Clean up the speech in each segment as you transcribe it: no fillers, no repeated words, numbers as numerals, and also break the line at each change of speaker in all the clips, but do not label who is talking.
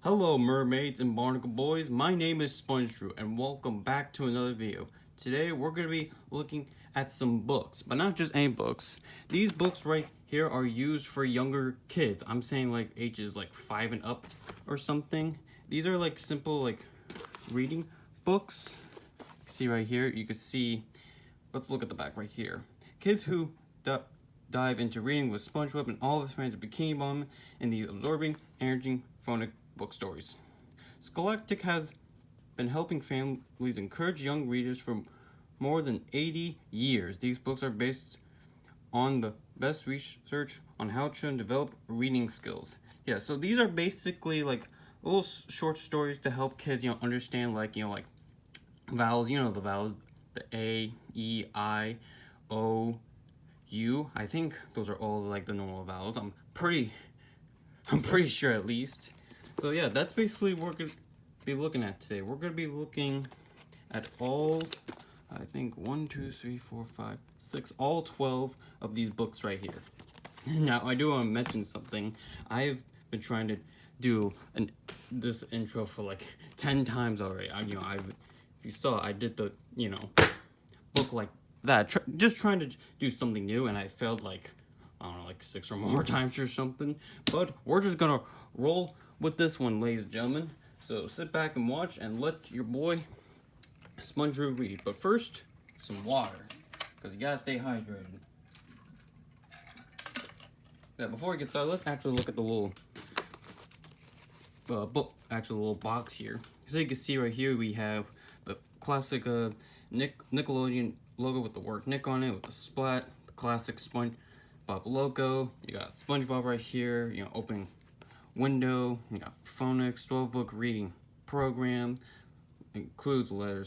Hello mermaids and barnacle boys, my name is SpongeDrew and welcome back to another video. Today we're going to be looking at some books, but not just any books. These books right here are used for younger kids. I'm saying like ages like 5 and up or something. These are like simple like reading books. See right here, you can see, let's look at the back right here. Kids who dive into reading with SpongeBob and all of his friends at Bikini Bottom in these absorbing, enriching, phonic book stories. Scholastic has been helping families encourage young readers for more than 80 years. These books are based on the best research on how children develop reading skills. Yeah, so these are basically like little short stories to help kids, understand like vowels. The vowels, the A, E, I, O, U. I think those are all like the normal vowels. I'm pretty sure at least. So yeah, that's basically what we're going to be looking at today. We're going to be looking at all, I think 1, 2, 3, 4, 5, 6, all 12 of these books right here. Now, I do want to mention something. I've been trying to do this intro for like 10 times already. If you saw, I did the, book like that. Just trying to do something new, and I failed like, I don't know, like 6 or more times or something. But we're just going to roll with this one, ladies and gentlemen. So sit back and watch and let your boy SpongeBob read. But first, some water, because you gotta stay hydrated. Yeah, before we get started, let's actually look at the little little box here. So you can see right here we have the classic Nickelodeon logo with the word Nick on it, with the splat, the classic SpongeBob logo. You got SpongeBob right here, opening window. You got Phonics 12-book reading program. Includes letter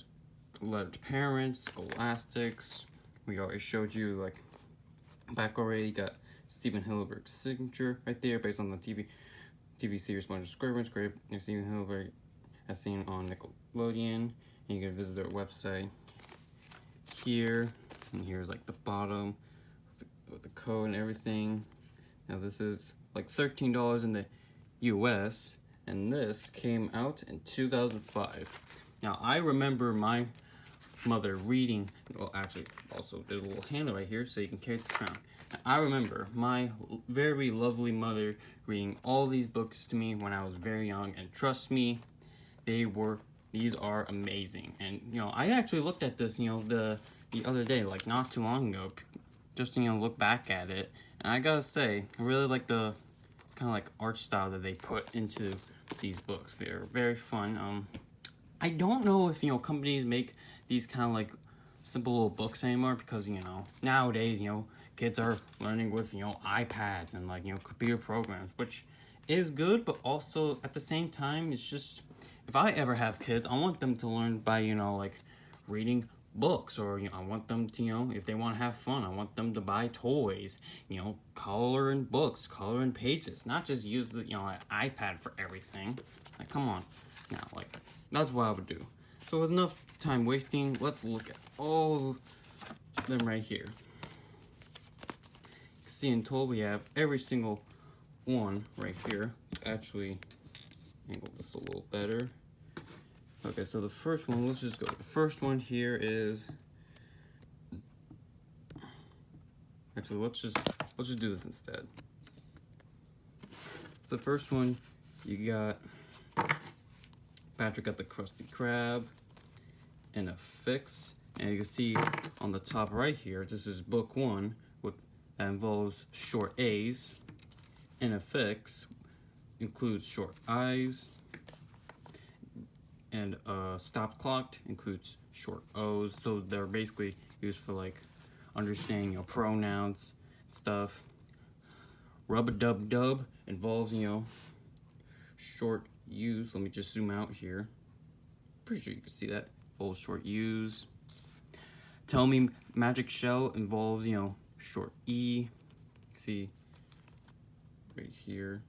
to parents, Scholastics. We already showed you like back already. You got HillenBurg's signature right there, based on the TV series SpongeBob SquarePants, created by HillenBurg, as seen on Nickelodeon. And you can visit their website here, and here's like the bottom with the code and everything. Now this is like $13 in the US, and this came out in 2005. Now I remember my mother reading, well actually also there's a little handle right here so you can carry this around. I remember my very lovely mother reading all these books to me when I was very young, and trust me, these are amazing. And I actually looked at this the other day, like not too long ago, just to look back at it, and I gotta say I really like the kind of like art style that they put into these books. They're very fun. I don't know if companies make these kind of like simple little books anymore, because nowadays kids are learning with iPads and like computer programs, which is good, but also at the same time it's just, if I ever have kids, I want them to learn by like reading books, or I want them to if they want to have fun, I want them to buy toys, color in books, color in pages, not just use the an iPad for everything. Like, come on now, like that's what I would do. So with enough time wasting, let's look at all of them right here. See, in total we have every single one right here. Actually, angle this a little better. Okay, so the first one, let's just go. The first one here is, actually let's just do this instead. The first one, you got Patrick got the Krusty Krab and a fix, and you can see on the top right here, this is book 1 that involves short A's, and a fix includes short I's, and stop clock includes short O's. So they're basically used for like understanding pronouns and stuff. Rub-a-dub-dub involves short U's. Let me just zoom out here. Pretty sure you can see that. Involves short U's. Tell me magic shell involves short E. See right here.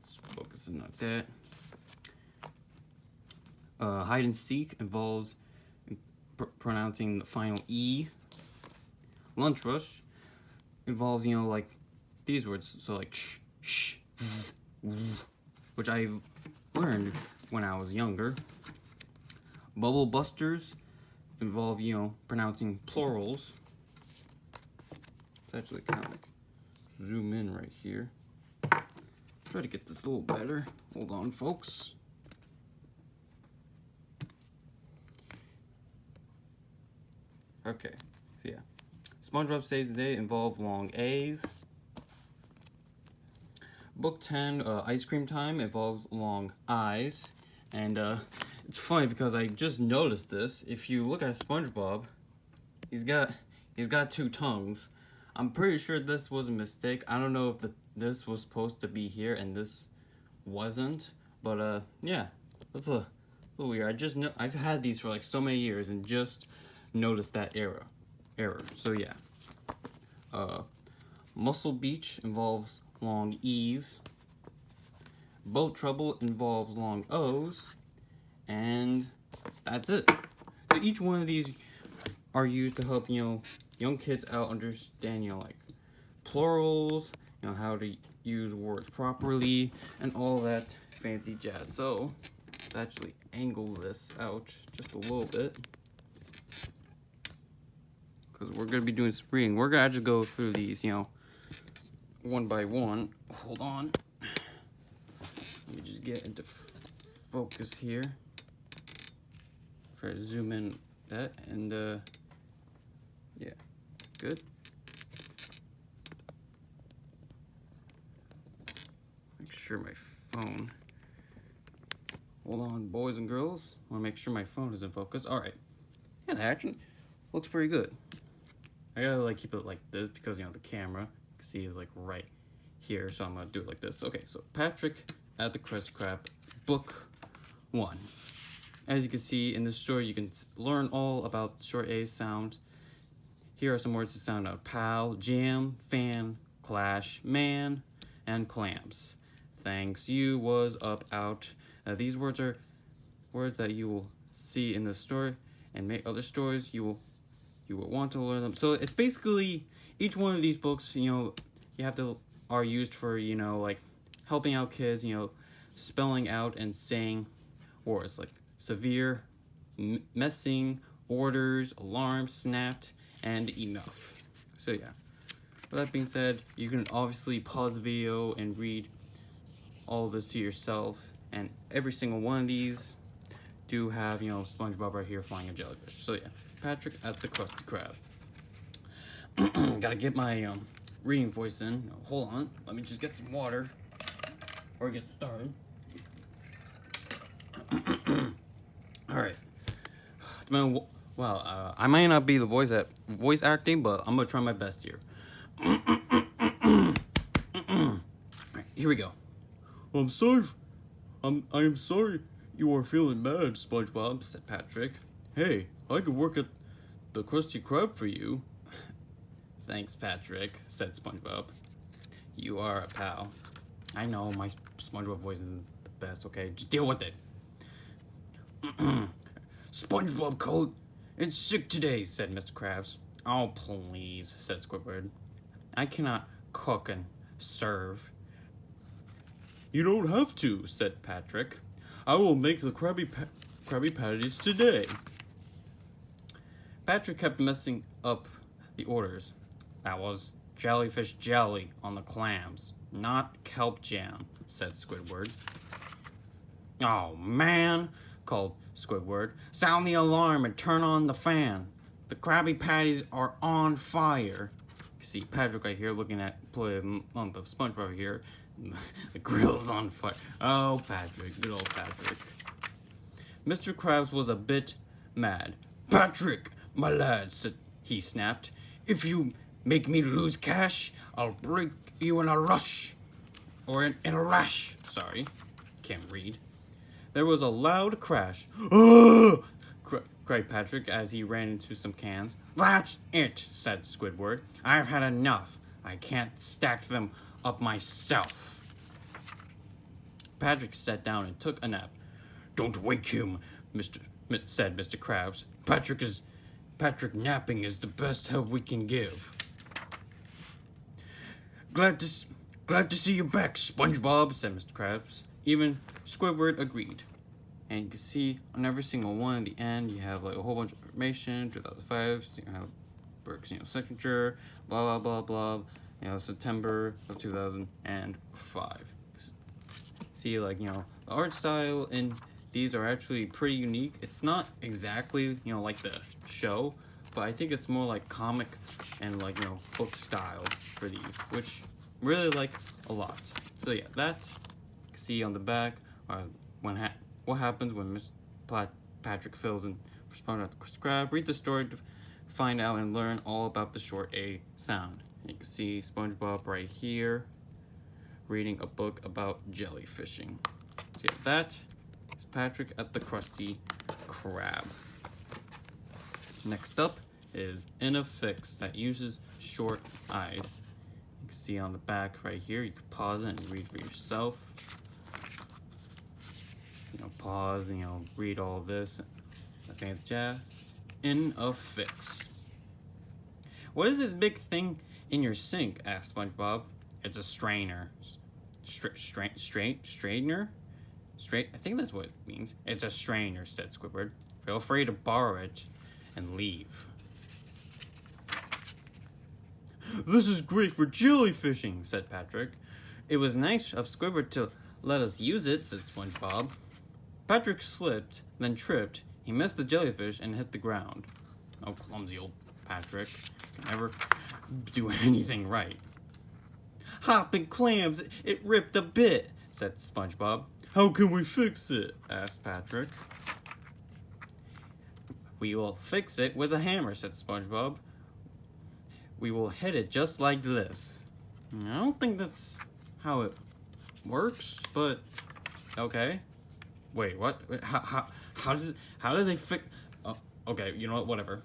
Let's focus on that. Hide and seek involves pronouncing the final E. Lunch rush involves like these words, so like sh, which I learned when I was younger. Bubble busters involve, pronouncing plurals. It's actually kind of like zoom in right here. Try to get this a little better. Hold on, folks. Okay, so yeah. SpongeBob Saves the Day involve long A's. Book 10, Ice Cream Time, involves long I's. And it's funny because I just noticed this. If you look at SpongeBob, he's got 2 tongues. I'm pretty sure this was a mistake. I don't know if this was supposed to be here and this wasn't. But yeah, that's a little weird. I've had these for like so many years and just noticed that error. So yeah. Muscle Beach involves long E's. Boat Trouble involves long O's. And that's it. So each one of these are used to help, young kids out understand, like plurals, how to use words properly, and all that fancy jazz. So, let's actually angle this out just a little bit, because we're going to be doing some reading. We're going to actually go through these, one by one. Hold on. Let me just get into focus here. Try to zoom in that, and yeah, good. Make sure my phone. Hold on, boys and girls. I want to make sure my phone is in focus. All right. Yeah, the action looks pretty good. I gotta like keep it like this because the camera, you can see, is like right here, so I'm gonna do it like this. Okay, so Patrick at the Krusty Krab, book 1. As you can see in the story, you can learn all about short A sound. Here are some words to sound out: pal, jam, fan, clash, man, and clams. Thanks, you, was, up, out. These words are words that you will see in the story, and make other stories you will want to learn them. So it's basically each one of these books, are used for, like helping out kids, spelling out and saying words like severe, messing, orders, alarm, snapped, and enough. So yeah, with that being said, you can obviously pause the video and read all of this to yourself, and every single one of these do have, SpongeBob right here flying a jellyfish. So yeah, Patrick at the Krusty Krab. Gotta get my reading voice in. Hold on, let me just get some water or get started. All right. It's been a while. I might not be the voice acting, but I'm gonna try my best here. All right, here we go. I am sorry you are feeling bad, SpongeBob, said Patrick. Hey, I could work at the Krusty Krab for you. Thanks, Patrick, said SpongeBob. You are a pal. I know my SpongeBob voice isn't the best, okay? Just deal with it. SpongeBob cold and sick today, said Mr. Krabs. Oh, please, said Squidward. I cannot cook and serve. You don't have to, said Patrick. I will make the Krabby Patties today. Patrick kept messing up the orders. That was jellyfish jelly on the clams, not kelp jam, said Squidward. Oh, man, called Squidward. Sound the alarm and turn on the fan. The Krabby Patties are on fire. You see Patrick right here looking at the month of SpongeBob here. The grill's on fire. Oh, Patrick, good old Patrick. Mr. Krabs was a bit mad. Patrick, my lad, he snapped. If you make me lose cash, I'll break you in a rush. Or in a rash. Sorry, can't read. There was a loud crash. Oh! Cried Patrick as he ran into some cans. That's it, said Squidward. I've had enough. I can't stack them up myself. Patrick sat down and took a nap. Don't wake him, said Mr. Krabs. Patrick napping is the best help we can give. Glad to see you back, SpongeBob, said Mr. Krabs. Even Squidward agreed. And you can see on every single one at the end, you have like a whole bunch of information. 2005, you have Burke's signature, blah blah blah blah. September of 2005. See, like the art style in these are actually pretty unique. It's not exactly like the show, but I think it's more like comic and like book style for these, which I really like a lot. So yeah, that you can see on the back what happens when Mr. Patrick fills in for SpongeBob SquarePants. Read the story to find out and learn all about the short A sound. You can see SpongeBob right here reading a book about jellyfishing. So yeah, that is Patrick at the Krusty Krab. Next up is In a Fix that uses short eyes. You can see on the back right here, you can pause it and read for yourself. Pause and read all this. I think it's jazz. In a Fix. What is this big thing in your sink? Asked SpongeBob. It's a strainer. Strainer? I think that's what it means. It's a strainer, said Squidward. Feel free to borrow it and leave. This is great for jellyfishing, said Patrick. It was nice of Squidward to let us use it, said SpongeBob. Patrick slipped, then tripped. He missed the jellyfish and hit the ground. Oh, clumsy old Patrick. Can never do anything right. Hopping clams, it ripped a bit, said SpongeBob. How can we fix it? Asked Patrick. We will fix it with a hammer, said SpongeBob. We will hit it just like this. I don't think that's how it works, but okay. Wait, what? How do they fix? Oh, okay, you know what? Whatever.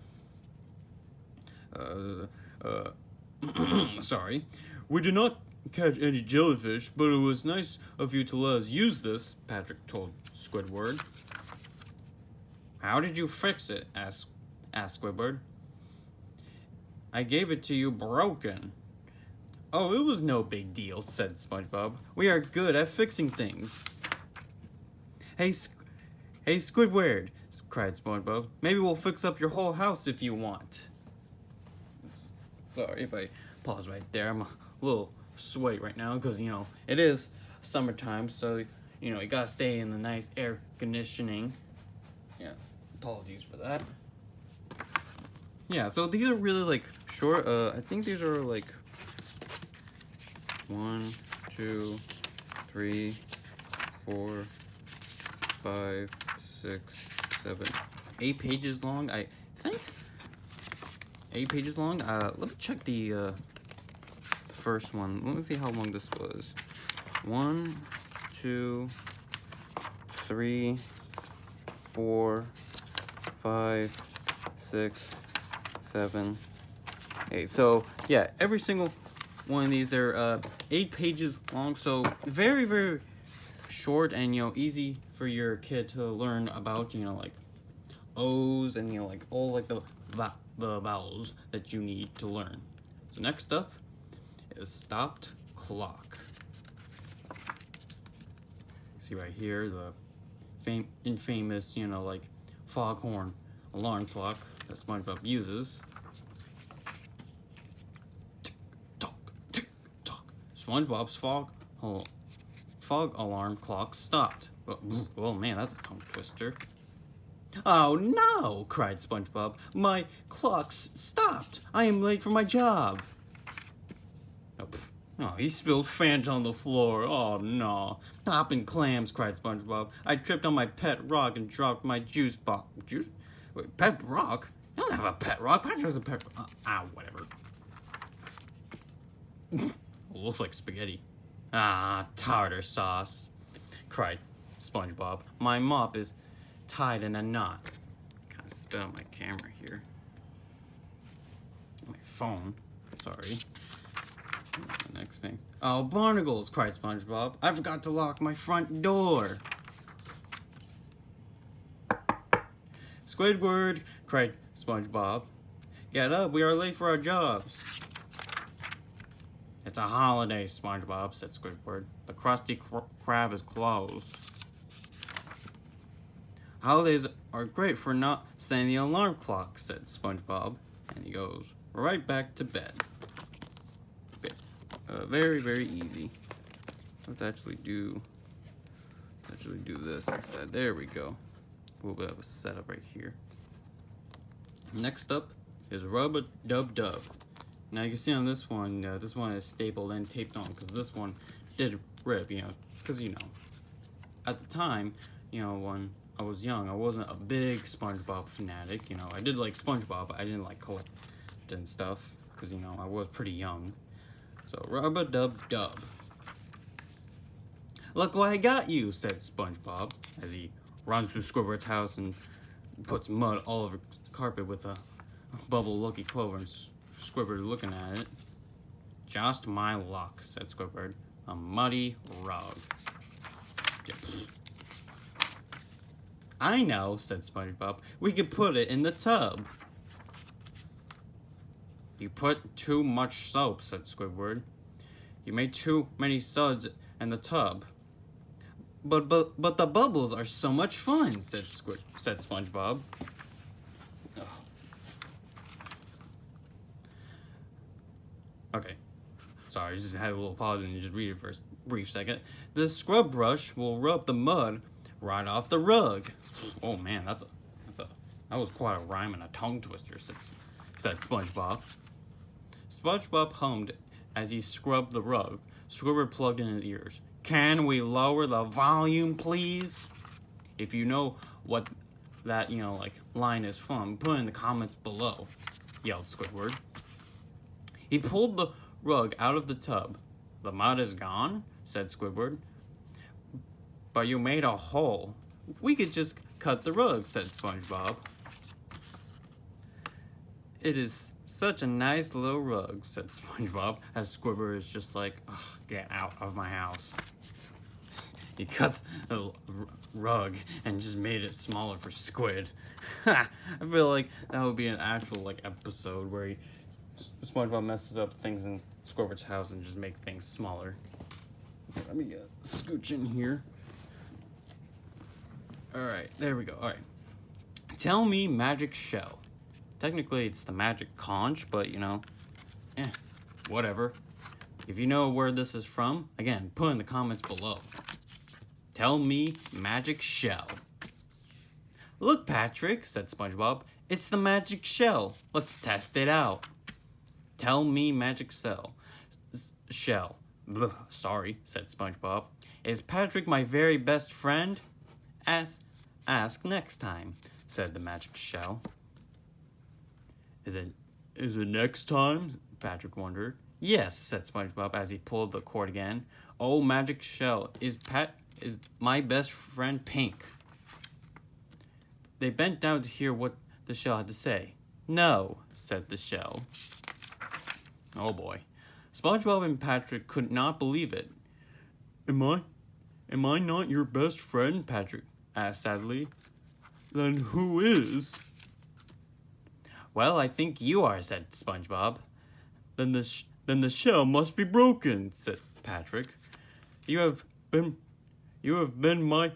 Sorry. We did not catch any jellyfish, but it was nice of you to let us use this, Patrick told Squidward. How did you fix it? asked Squidward. I gave it to you broken. Oh, it was no big deal, said SpongeBob. We are good at fixing things. Hey, Squidward, cried SpongeBob. Maybe we'll fix up your whole house if you want. Sorry if I pause right there. I'm a little sweaty right now because, it is summertime, so, you gotta stay in the nice air conditioning. Yeah, apologies for that. Yeah, so these are really, like, short. I think these are, like, 1, 2, 3, 4, 5, 6, 7, 8 pages long. I think 8 pages long. Let me check the first one. Let me see how long this was. 1, 2, 3, 4, 5, 6, 7, 8. So yeah, every single one of these, they're 8 pages long. So very, very short and easy for your kid to learn about, like O's and like all like the vowels that you need to learn. So next up is stopped clock. See right here the infamous like foghorn alarm clock that SpongeBob uses. Tick tock, tick tock. SpongeBob's fog alarm clock stopped. Well, man, that's a tongue twister. Oh no, cried SpongeBob. My clock's stopped. I am late for my job. Oh, he spilled Fanta on the floor. Oh no. Hopping clams, cried SpongeBob. I tripped on my pet rock and dropped my juice box. Juice? Wait, pet rock? I don't have a pet rock. Patrick has a pet rock. Whatever. Looks like spaghetti. Tartar sauce, cried SpongeBob. My mop is tied in a knot. Kind of spit on my camera here. My phone. Sorry. The next thing. Oh, barnacles, cried SpongeBob. I forgot to lock my front door. Squidward, cried SpongeBob. Get up, we are late for our jobs. It's a holiday, SpongeBob, said Squidward. The Krusty Krab is closed. Holidays are great for not setting the alarm clock, said SpongeBob. And he goes right back to bed. Very, very easy. Let's actually do this instead. There we go. A little bit of a setup right here. Next up is Rub-a-Dub-Dub. Now you can see on this one is stapled and taped on because this one did rip, because at the time, when I was young, I wasn't a big SpongeBob fanatic. I did like SpongeBob, but I didn't like collect and stuff because I was pretty young. So Rub-a-Dub-Dub. Look what I got you, said SpongeBob as he runs through Squidward's house and puts mud all over the carpet with a bubble Lucky Clover, and Squidward looking at it. Just my luck, said Squidward. A muddy rug. I know, said SpongeBob. We could put it in the tub. You put too much soap, said Squidward. You made too many suds in the tub. But the bubbles are so much fun, said SpongeBob. Ugh. Okay. Sorry, I just had a little pause and just read it for a brief second. The scrub brush will rub the mud right off the rug. Oh man, that was quite a rhyme and a tongue twister, said SpongeBob. SpongeBob hummed as he scrubbed the rug. Squidward plugged in his ears. Can we lower the volume, please? If you know what that, line is from, put it in the comments below, yelled Squidward. He pulled the rug out of the tub. The mud is gone, said Squidward. But you made a hole. We could just cut the rug, said SpongeBob. It is such a nice little rug, said SpongeBob, as Squidward is just like, get out of my house. He cut the rug and just made it smaller for Squid. I feel like that would be an actual episode where SpongeBob messes up things in Squidward's house and just make things smaller. Let me scooch in here. Alright, there we go. Alright. Tell me magic shell. Technically, it's the magic conch, but, whatever. If you know where this is from, again, put in the comments below. Tell me magic shell. Look, Patrick, said SpongeBob. It's the magic shell. Let's test it out. Tell me magic shell. Sorry, said SpongeBob. Is Patrick my very best friend? Ask next time, said the magic shell. Is it next time? Patrick wondered. Yes, said SpongeBob as he pulled the cord again. Oh, magic shell, is my best friend pink? They bent down to hear what the shell had to say. No, said the shell. Oh boy. SpongeBob and Patrick could not believe it. Am I not your best friend? Patrick asked sadly. Then who is? Well, I think you are, said SpongeBob. Then the shell must be broken, said Patrick. You have been my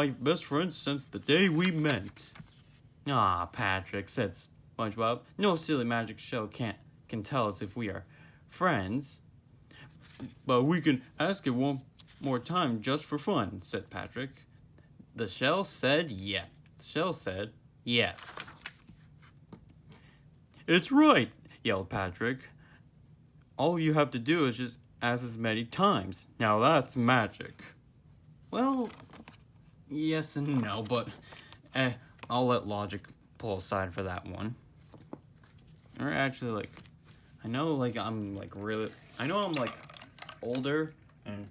best friend since the day we met. Ah, Patrick, said SpongeBob. No silly magic shell can tell us if we are friends. But we can ask it one more time just for fun, said Patrick. The shell said yes. The shell said yes. It's right, yelled Patrick. All you have to do is just ask as many times. Now that's magic. Well, yes and no, but I'll let logic pull aside for that one. Or actually, I know I'm older and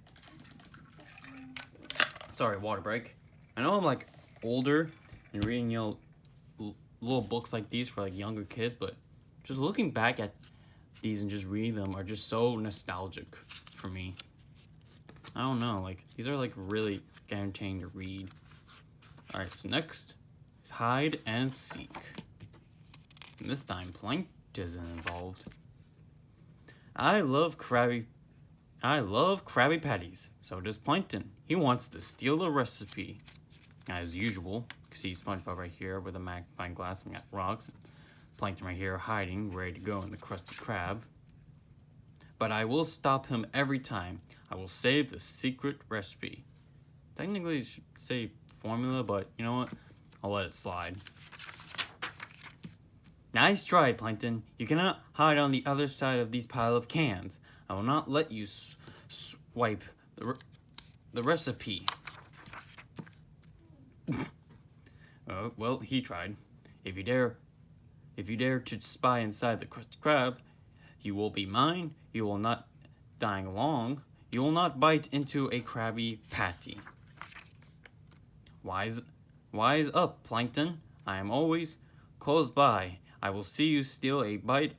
sorry, water break. I know I'm older and reading little books like these for younger kids, but just looking back at these and just reading them are just so nostalgic for me. I don't know, these are really entertaining to read. Alright, so next is hide and seek. And this time Plank isn't involved. I love Krabby Patties. So does Plankton. He wants to steal the recipe. As usual, you see SpongeBob right here with a magnifying glass and got rocks. Plankton right here hiding, ready to go in the Krusty Krab. But I will stop him every time. I will save the secret recipe. Technically, it should say formula, but you know what? I'll let it slide. Nice try, Plankton. You cannot hide on the other side of these pile of cans. I will not let you swipe the recipe. Well, he tried. If you dare to spy inside the Krusty Krab, you will be mine. You will not die long. You will not bite into a Krabby Patty. Wise up, Plankton. I am always close by. I will see you steal a bite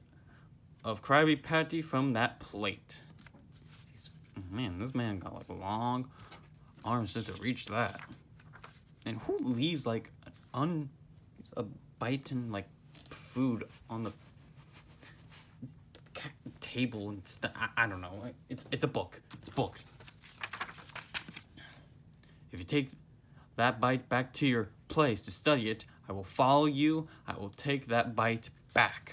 of Krabby Patty from that plate. Man, this man got like long arms just to reach that. And who leaves like a bite and like food on the table and stuff? I don't know. It's a book. It's a book. If you take that bite back to your place to study it, I will follow you. I will take that bite back.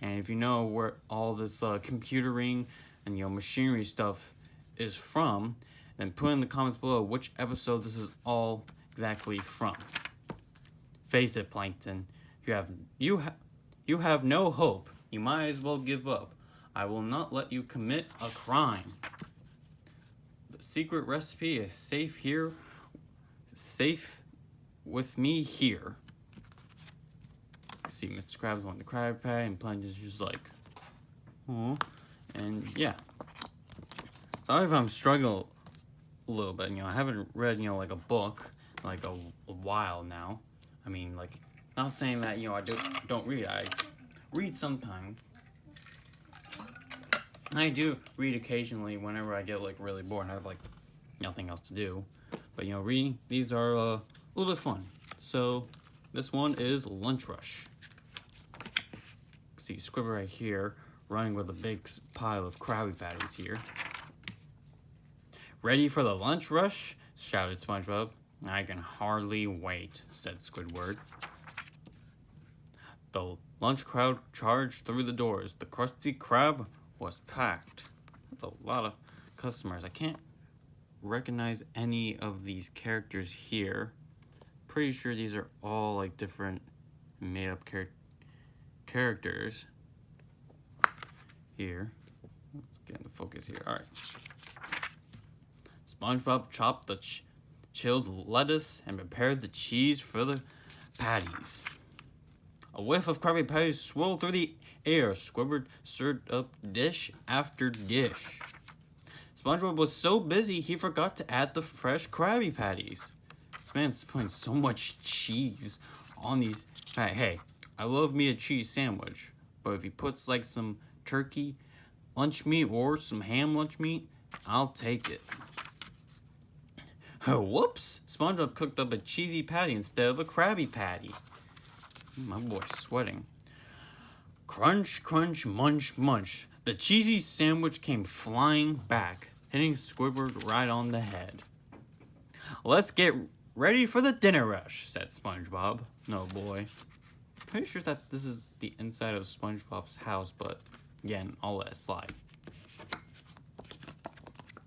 And if you know where all this computering and machinery stuff is from, then put in the comments below which episode this is all exactly from. Face it, Plankton. You have no hope. You might as well give up. I will not let you commit a crime. The secret recipe is safe here. Safe with me here. See, Mr. Krabs wanting the Krabby Patty, and Plankton's just like, oh, and yeah. Sorry if I'm struggling a little bit. I haven't read, like a book like a while now. I mean, like, not saying that I don't read. I read sometimes. I do read occasionally whenever I get like really bored and I have like nothing else to do. But reading these are a little bit fun. So this one is Lunch Rush. See Squibber right here running with a big pile of Krabby Patties here. Ready for the lunch rush? Shouted SpongeBob. I can hardly wait, said Squidward. The lunch crowd charged through the doors. The Krusty Krab was packed. That's a lot of customers. I can't recognize any of these characters here. Pretty sure these are all like different made-up characters. Here. Let's get into focus here. Alright. SpongeBob chopped the chilled lettuce and prepared the cheese for the patties. A whiff of Krabby Patties swirled through the air. Squidward served up dish after dish. SpongeBob was so busy he forgot to add the fresh Krabby Patties. This man's putting so much cheese on these. Hey, I love me a cheese sandwich, but if he puts like some turkey lunch meat or some ham lunch meat, I'll take it. Oh, whoops! SpongeBob cooked up a cheesy patty instead of a Krabby Patty. My boy's sweating. Crunch, crunch, munch, munch. The cheesy sandwich came flying back, hitting Squidward right on the head. Let's get ready for the dinner rush, said SpongeBob. No boy. Pretty sure that this is the inside of SpongeBob's house, but again, I'll let it slide.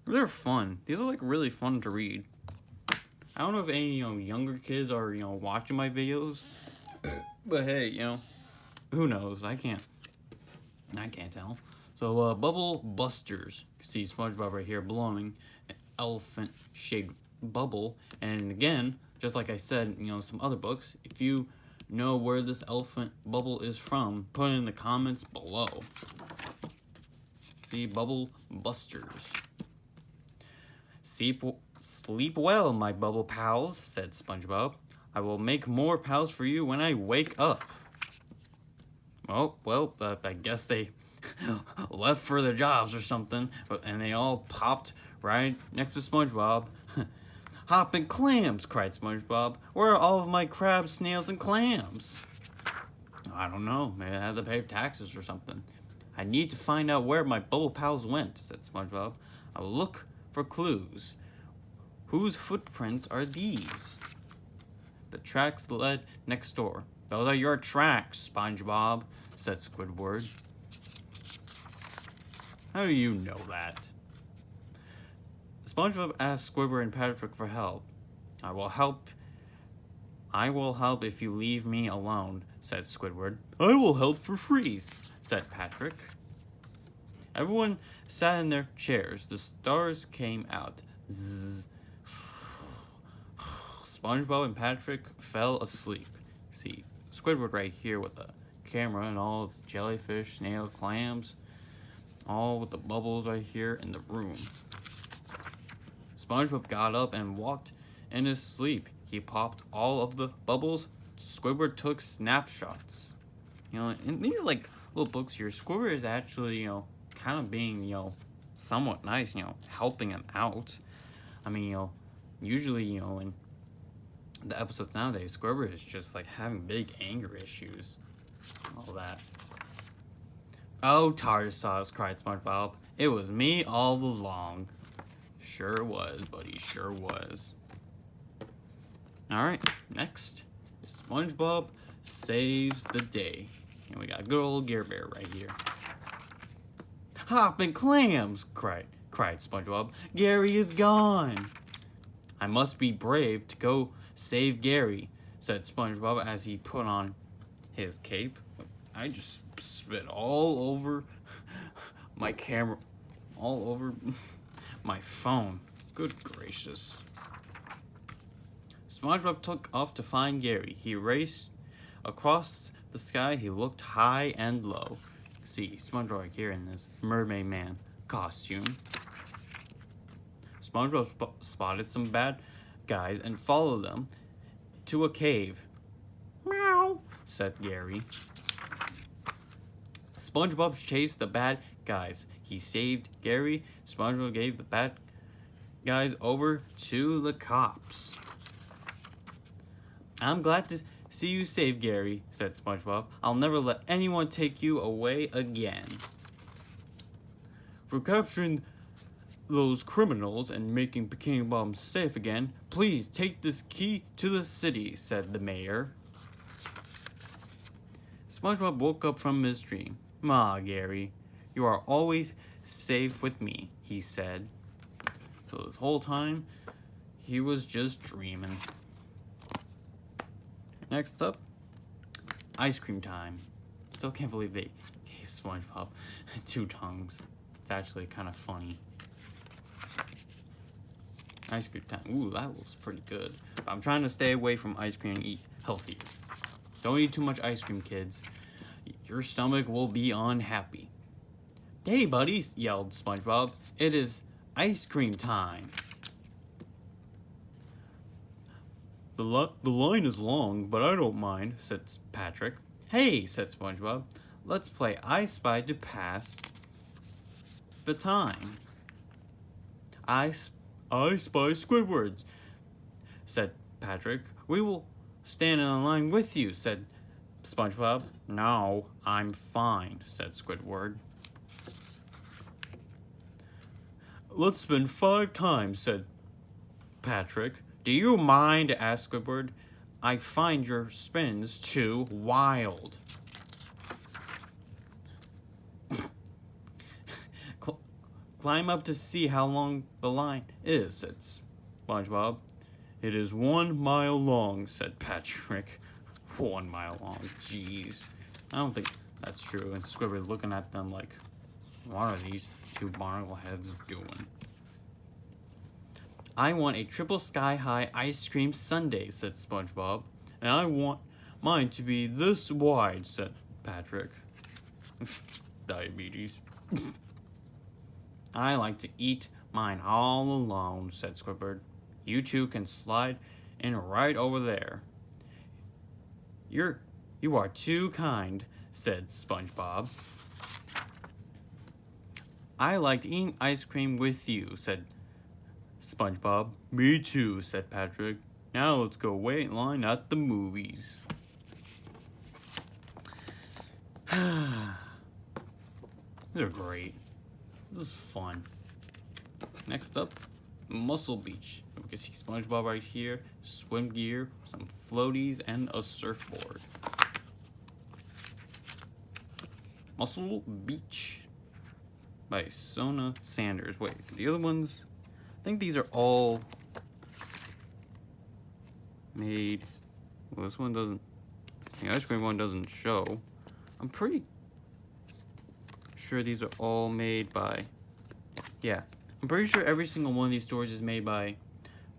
They're fun. These are like really fun to read. I don't know if any younger kids are watching my videos, but hey, who knows? I can't tell. So Bubble Busters. You see SpongeBob right here blowing an elephant-shaped bubble, and again, just like I said, some other books. If you know where this elephant bubble is from, put it in the comments below. See, Bubble Busters. Sleep well, my bubble pals, said SpongeBob. I will make more pals for you when I wake up. Oh, well, I guess they left for their jobs or something, and they all popped right next to SpongeBob. Hopping clams, cried SpongeBob. Where are all of my crabs, snails, and clams? I don't know. Maybe I had to pay taxes or something. I need to find out where my bubble pals went, said SpongeBob. I will look for clues. Whose footprints are these? The tracks led next door. Those are your tracks, SpongeBob, said Squidward. How do you know that? SpongeBob asked Squidward and Patrick for help. I will help if you leave me alone, said Squidward. I will help for free, said Patrick. Everyone sat in their chairs. The stars came out. Zzz. SpongeBob and Patrick fell asleep. See, Squidward right here with the camera and all jellyfish, snail, clams, all with the bubbles right here in the room. SpongeBob got up and walked in his sleep. He popped all of the bubbles. Squidward took snapshots. In these little books here, Squidward is actually, kind of being, somewhat nice, helping him out. I mean, usually, in the episodes nowadays, Squidward is just having big anger issues. All that. Oh, tartar sauce, cried SpongeBob. It was me all along. Sure was, buddy, sure was. Alright, next, SpongeBob saves the day. And we got good old Gear Bear right here. Hopping clams, cried SpongeBob. Gary is gone. I must be brave to go save Gary, said SpongeBob as he put on his cape. I just spit all over my camera, all over my phone. Good gracious. SpongeBob took off to find Gary. He raced across the sky. He looked high and low. See, SpongeBob right here in this Mermaid Man costume. SpongeBob spotted some bad guys and followed them to a cave. Meow, said Gary. SpongeBob chased the bad guys. He saved Gary. SpongeBob gave the bad guys over to the cops. I'm glad to see you save Gary, said SpongeBob. I'll never let anyone take you away again. For capturing those criminals and making Bikini Bottom safe again, please take this key to the city, said the mayor. SpongeBob woke up from his dream. Ma, Gary, you are always safe with me, he said. So this whole time, he was just dreaming. Next up, ice cream time. Still can't believe they gave SpongeBob 2 tongues. It's actually kind of funny. Ice cream time. Ooh, that looks pretty good. But I'm trying to stay away from ice cream and eat healthier. Don't eat too much ice cream, kids. Your stomach will be unhappy. Hey, buddies, yelled SpongeBob. It is ice cream time. The line is long, but I don't mind, said Patrick. Hey, said SpongeBob. Let's play I Spy to pass the time. I Spy Squidward, said Patrick. We will stand in a line with you, said SpongeBob. No, I'm fine, said Squidward. Let's spin 5 times, said Patrick. Do you mind, asked Squidward. I find your spins too wild. Climb up to see how long the line is, said SpongeBob. It is 1 mile long, said Patrick. 1 mile long, jeez. I don't think that's true. And Squidward looking at them like, what are these 2 barnacle heads doing? I want a triple sky-high ice cream sundae, said SpongeBob. And I want mine to be this wide, said Patrick. Diabetes. I like to eat mine all alone, said Squidward. You 2 can slide in right over there. You are too kind, said SpongeBob. I liked eating ice cream with you, said SpongeBob. Me too, said Patrick. Now let's go wait in line at the movies. They're great. This is fun. Next up, Muscle Beach. We can see SpongeBob right here, swim gear, some floaties, and a surfboard. Muscle Beach by Sona Sanders. Wait, the other ones, I think these are all made. Well, this one doesn't. The ice cream one doesn't show. I'm pretty sure these are all made by. Yeah, I'm pretty sure every single one of these stores is made by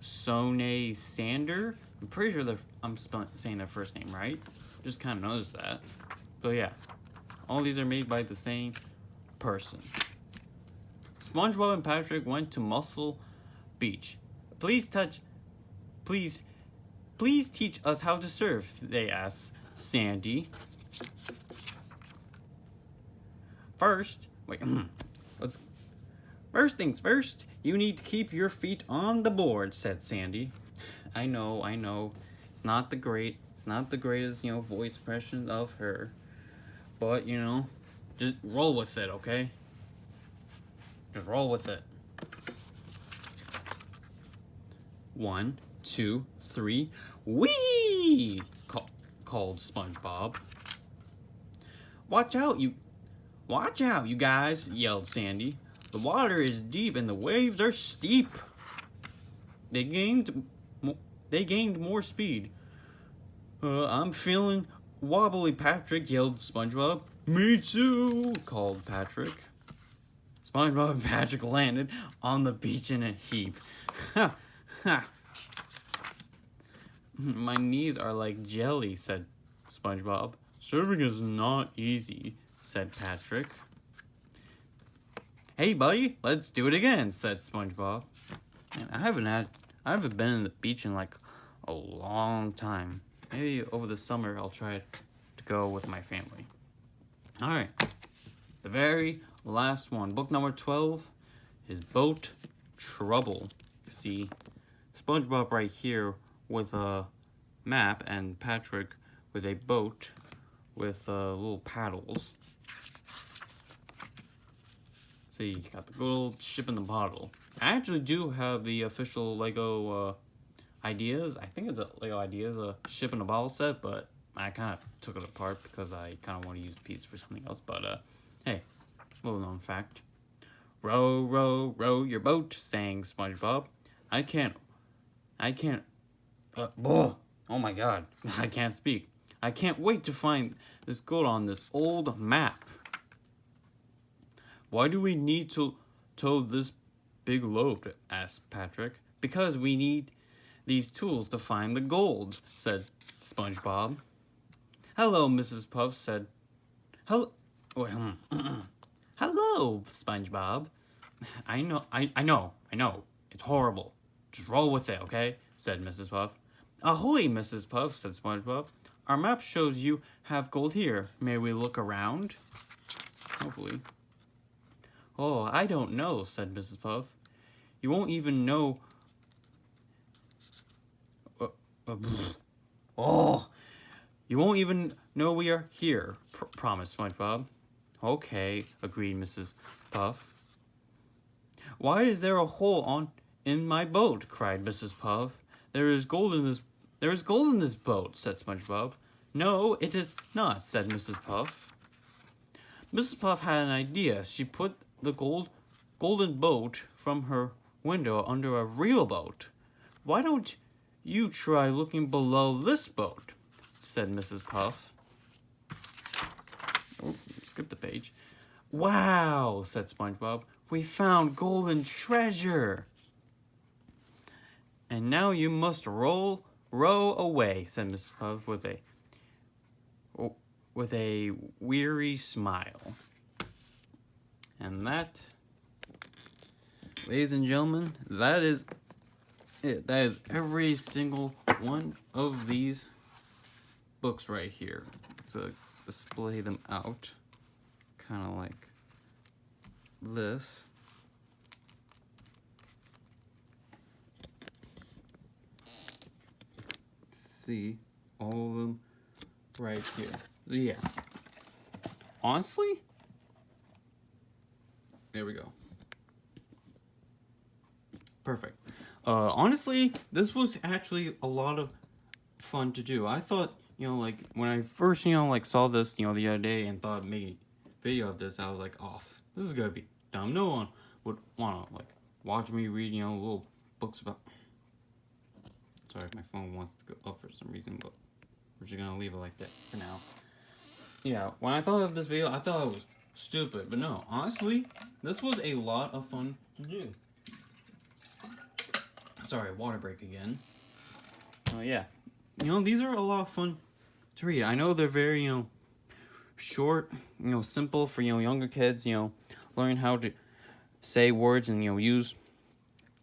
Sona Sander. I'm pretty sure I'm saying their first name right. Just kind of noticed that. So yeah, all these are made by the same person. SpongeBob and Patrick went to Muscle Beach. Please teach us how to surf, they asked Sandy. First things first, you need to keep your feet on the board, said Sandy. I know. It's not the greatest, voice impression of her. But, just roll with it, okay? Just roll with it. 1, 2, 3, whee! Called SpongeBob. Watch out, you guys, yelled Sandy. The water is deep and the waves are steep. They gained more speed. I'm feeling wobbly, Patrick, yelled SpongeBob. Me too, called Patrick. SpongeBob and Patrick landed on the beach in a heap. Ha, ha. My knees are like jelly, said SpongeBob. Surfing is not easy, said Patrick. Hey, buddy, let's do it again, said SpongeBob. Man, I haven't been in the beach in like a long time. Maybe over the summer I'll try to go with my family. All right, the very last one, book number 12, is Boat Trouble. You see SpongeBob right here with a map and Patrick with a boat with little paddles. See, you got the good old ship in the bottle. I actually do have the official Lego Ideas. I think it's a Lego Ideas, a ship in a bottle set, but I kind of took it apart because I kind of want to use pieces for something else. But hey, little known fact. Row, row, row your boat, sang SpongeBob. I can't. Oh my God, I can't speak. I can't wait to find this gold on this old map. Why do we need to tow this big load? Asked Patrick. Because we need these tools to find the gold, said SpongeBob. Hello, Mrs. Puff said. Hello, hello, SpongeBob. I know. It's horrible. Just roll with it, okay? Said Mrs. Puff. Ahoy, Mrs. Puff, said SpongeBob. Our map shows you have gold here. May we look around? Hopefully. Oh, I don't know, said Mrs. Puff. You won't even know. You won't even know we are here, promised SpongeBob. Okay, agreed Mrs. Puff. Why is there a hole in my boat? Cried Mrs. Puff. There is gold in this boat, said SpongeBob. No, it is not, said Mrs. Puff. Mrs. Puff had an idea. She put the golden boat from her window under a real boat. Why don't you try looking below this boat? Said Mrs. Puff. Oh, skip the page. Wow, said SpongeBob. We found golden treasure. And now you must row away, said Mrs. Puff with a weary smile. And that, ladies and gentlemen, that is it. That is every single one of these books right here. To display them out, kind of like this. See all of them right here. Yeah. Honestly, There we go. Perfect. Honestly, this was actually a lot of fun to do. I thought, like, when I first, like, saw this, the other day and thought making a video of this, I was like, oh, this is gonna be dumb. No one would wanna, like, watch me read, little books about... Sorry, my phone wants to go up for some reason, but we're just gonna leave it like that for now. Yeah, when I thought of this video, I thought it was stupid, but no, honestly, this was a lot of fun to do. Sorry, water break again. Oh yeah, these are a lot of fun to read. I know they're very, short, simple for, younger kids, learn how to say words and, use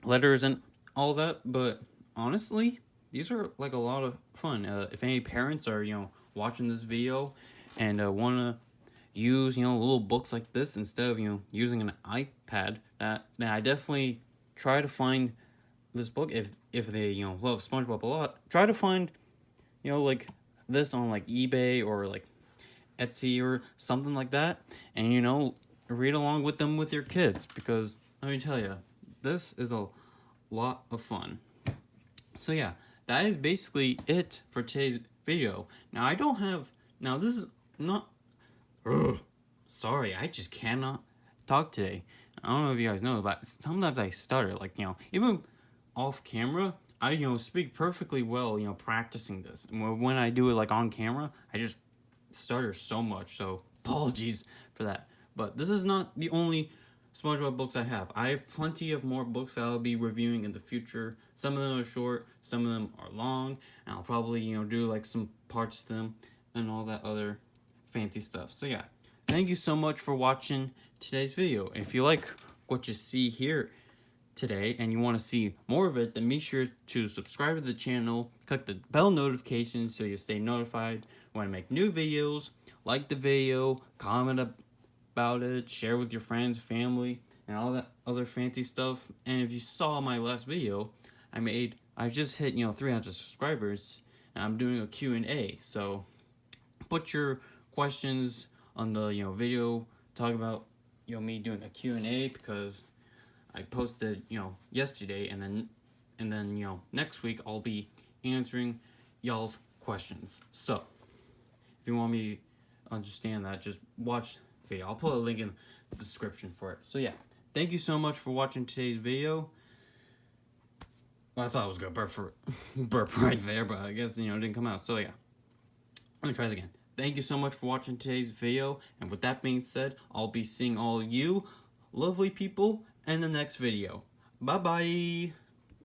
letters and all that, but honestly, these are, like, a lot of fun. If any parents are, watching this video and want to use, little books like this instead of, using an iPad, then I definitely try to find this book. If they, love SpongeBob a lot, try to find, like, this on, like, eBay or, like, Etsy or something like that, and, read along with them with your kids, because let me tell you, this is a lot of fun. So yeah, that is basically it for today's video. Now this is not, sorry, I just cannot talk today. I don't know if you guys know, but sometimes I stutter, like, even off camera, I, speak perfectly well, practicing this. And when I do it, like, on camera, I just stutter so much, so apologies for that. But this is not the only SpongeBob books I have. I have plenty of more books that I'll be reviewing in the future. Some of them are short, some of them are long, and I'll probably, do, like, some parts to them and all that other fancy stuff. So yeah, thank you so much for watching today's video. If you like what you see here today and you want to see more of it, then make sure to subscribe to the channel, click the bell notification so you stay notified when I make new videos, like the video, comment about it, share with your friends, family, and all that other fancy stuff. And if you saw my last video, I just hit 300 subscribers, and I'm doing a Q&A. So put your questions on the video, talk about me doing a Q&A, because I posted yesterday, and then next week I'll be answering y'all's questions. So if you want me to understand that, just watch the video. I'll put a link in the description for it. So yeah, thank you so much for watching today's video. Well, I thought I was gonna burp right there, but I guess it didn't come out. So yeah, let me try it again. Thank you so much for watching today's video, and with that being said, I'll be seeing all you lovely people in the next video. Bye bye.